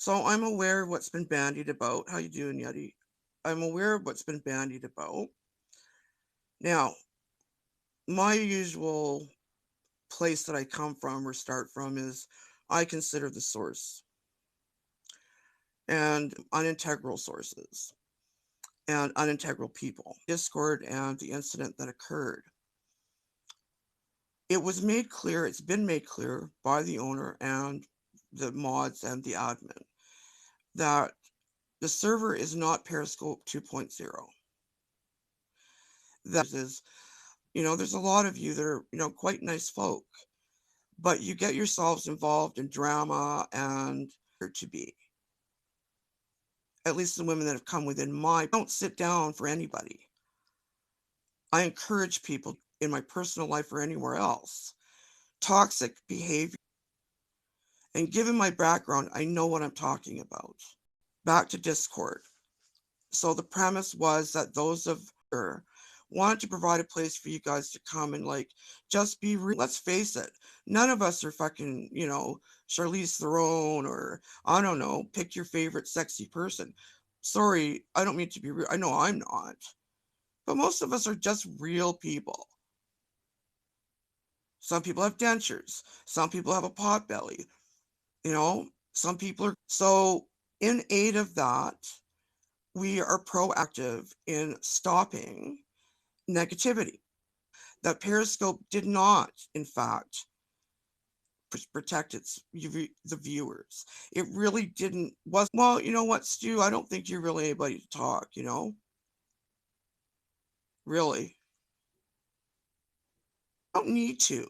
So I'm aware of what's been bandied about. How you doing, Yeti? I'm aware of what's been bandied about. Now, my usual place that I come from or start from is I consider the source and unintegral sources and unintegral people. Discord and the incident that occurred. It was made clear, it's been made clear by the owner and the mods and the admin that the server is not Periscope 2.0. That is, there's a lot of you that are, quite nice folk, but you get yourselves involved in drama and to be. At least the women that have come within my don't sit down for anybody. I encourage people in my personal life or anywhere else. Toxic behavior. And given my background, I know what I'm talking about. Back to Discord. So the premise was that those of her wanted to provide a place for you guys to come and just be real. Let's face it, none of us are fucking, Charlize Theron or I don't know, pick your favorite sexy person. Sorry, I don't mean to be real. I know I'm not. But most of us are just real people. Some people have dentures. Some people have a pot belly. Some people are. So, in aid of that, we are proactive in stopping negativity. That Periscope did not, in fact, protect the viewers. It really didn't. Well, you know what, Stu? I don't think you're really anybody to talk. Really, I don't need to.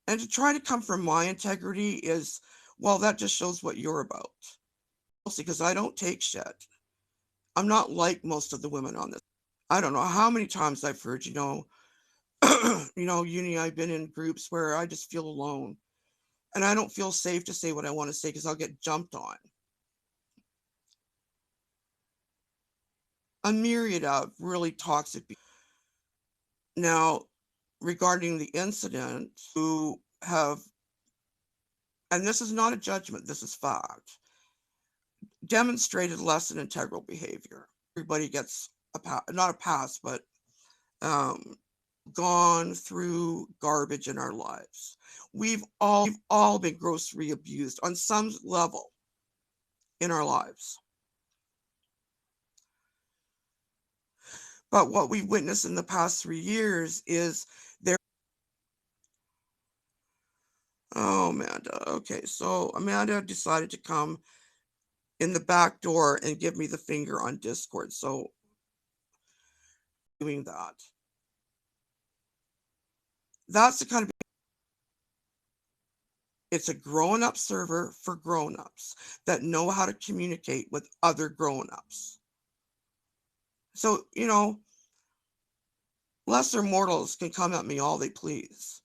And to try to come from my integrity is, well, that just shows what you're about. Mostly because I don't take shit. I'm not like most of the women on this. I don't know how many times I've heard, Uni, I've been in groups where I just feel alone. And I don't feel safe to say what I want to say because I'll get jumped on. A myriad of really toxic. Now, regarding the incident, who have, and this is not a judgment, this is fact, demonstrated less than integral behavior. Everybody gets not a pass, but gone through garbage in our lives. We've all been grossly abused on some level in our lives. But what we've witnessed in the past 3 years is there. Oh, Amanda. Okay, so Amanda decided to come in the back door and give me the finger on Discord. So doing that. That's the kind of, it's a grown-up server for grown-ups that know how to communicate with other grown-ups. So, lesser mortals can come at me all they please.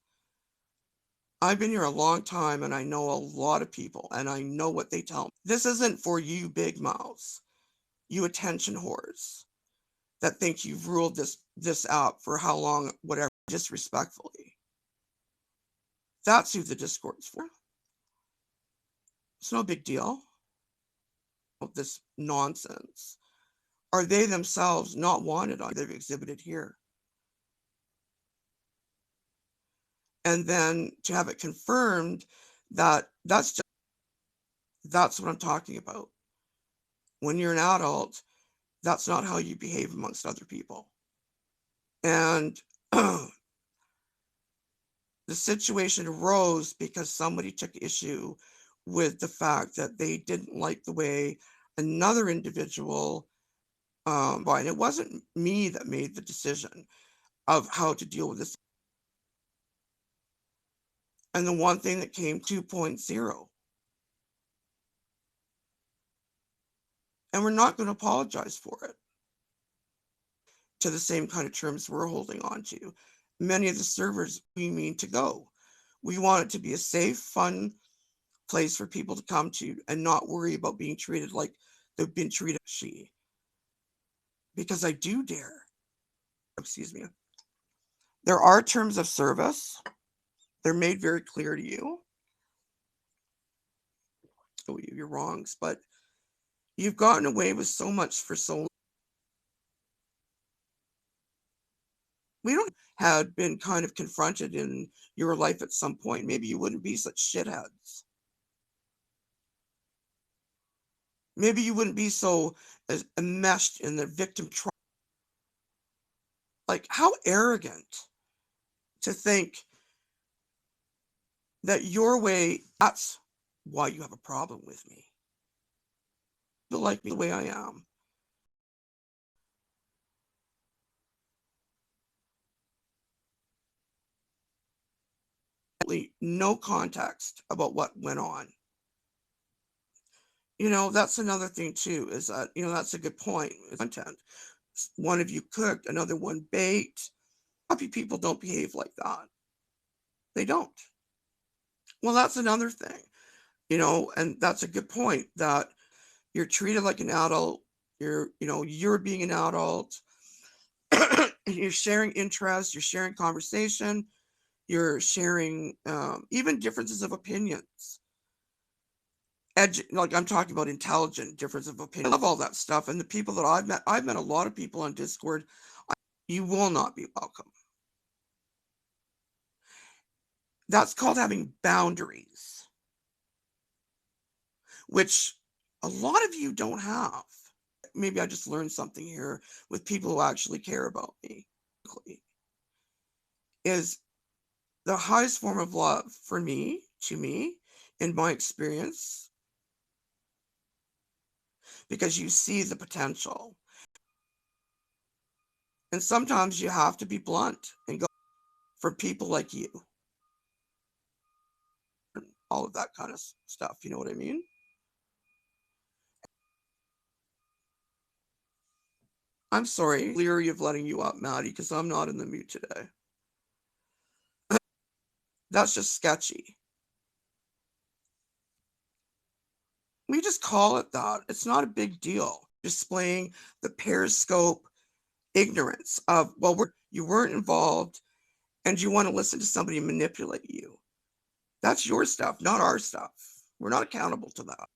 I've been here a long time and I know a lot of people and I know what they tell me. This isn't for you big mouths, you attention whores that think you've ruled this out for how long, whatever, disrespectfully. That's who the Discord's for. It's no big deal. This nonsense. Are they themselves not wanted on they've exhibited here? And then to have it confirmed that's what I'm talking about. When you're an adult, that's not how you behave amongst other people. And the situation arose because somebody took issue with the fact that they didn't like the way another individual, and it wasn't me that made the decision of how to deal with this. And the one thing that came 2.0. And we're not going to apologize for it to the same kind of terms we're holding on to. Many of the servers we mean to go. We want it to be a safe, fun place for people to come to and not worry about being treated like they've been treated because I do dare. Excuse me. There are terms of service. They're made very clear to you. your wrongs, but you've gotten away with so much for so long. We don't had been kind of confronted in your life at some point, maybe you wouldn't be such shitheads. Maybe you wouldn't be so enmeshed in the victim trauma. Like, how arrogant to think that your way, that's why you have a problem with me. You like me the way I am. No context about what went on. That's another thing too, is that, that's a good point. Content. One of you cooked, another one baked. Happy people don't behave like that. They don't. Well, that's another thing, and that's a good point, that you're treated like an adult. You're being an adult. You're sharing interests, you're sharing conversation, you're sharing even differences of opinions. Like I'm talking about intelligent difference of opinion. I love all that stuff. And the people that I've met a lot of people on Discord. You will not be welcome. That's called having boundaries, which a lot of you don't have. Maybe I just learned something here with people who actually care about me. Is the highest form of love for me, to me, in my experience, because you see the potential. And sometimes you have to be blunt and go for people like you. All of that kind of stuff, you know what I mean? I'm sorry, leery of letting you up, Maddie, because I'm not in the mood today. That's just sketchy. We just call it that. It's not a big deal. Displaying the periscope ignorance of, well, you weren't involved and you want to listen to somebody manipulate you. That's your stuff, not our stuff. We're not accountable to that.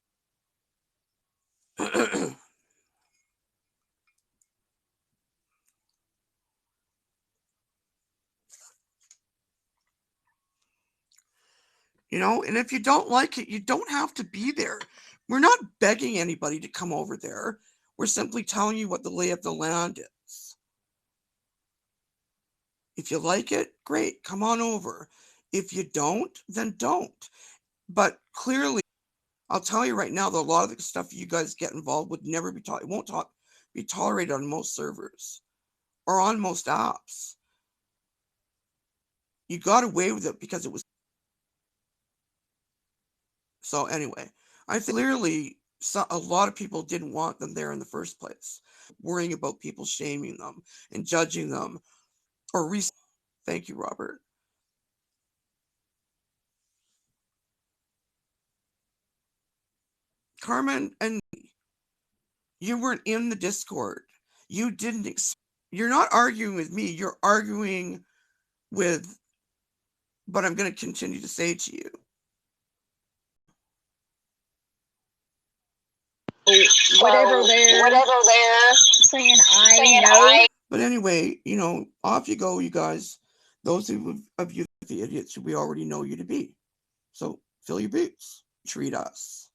And if you don't like it, you don't have to be there. We're not begging anybody to come over there. We're simply telling you what the lay of the land is. If you like it, great, come on over. If you don't, then don't. But clearly, I'll tell you right now that a lot of the stuff you guys get involved would never be taught. It won't be tolerated on most servers or on most apps. You got away with it because it was. So anyway, I think clearly a lot of people didn't want them there in the first place, worrying about people shaming them and judging them. Thank you, Robert. Carmen, and you weren't in the Discord. You didn't. You're not arguing with me. You're arguing with what I'm going to continue to say to you. Whatever they're saying, I know. But anyway, off you go, you guys. Those of you, the idiots, we already know you to be. So fill your boots. Treat us.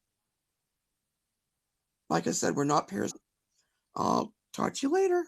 Like I said, we're not parasites. I'll talk to you later.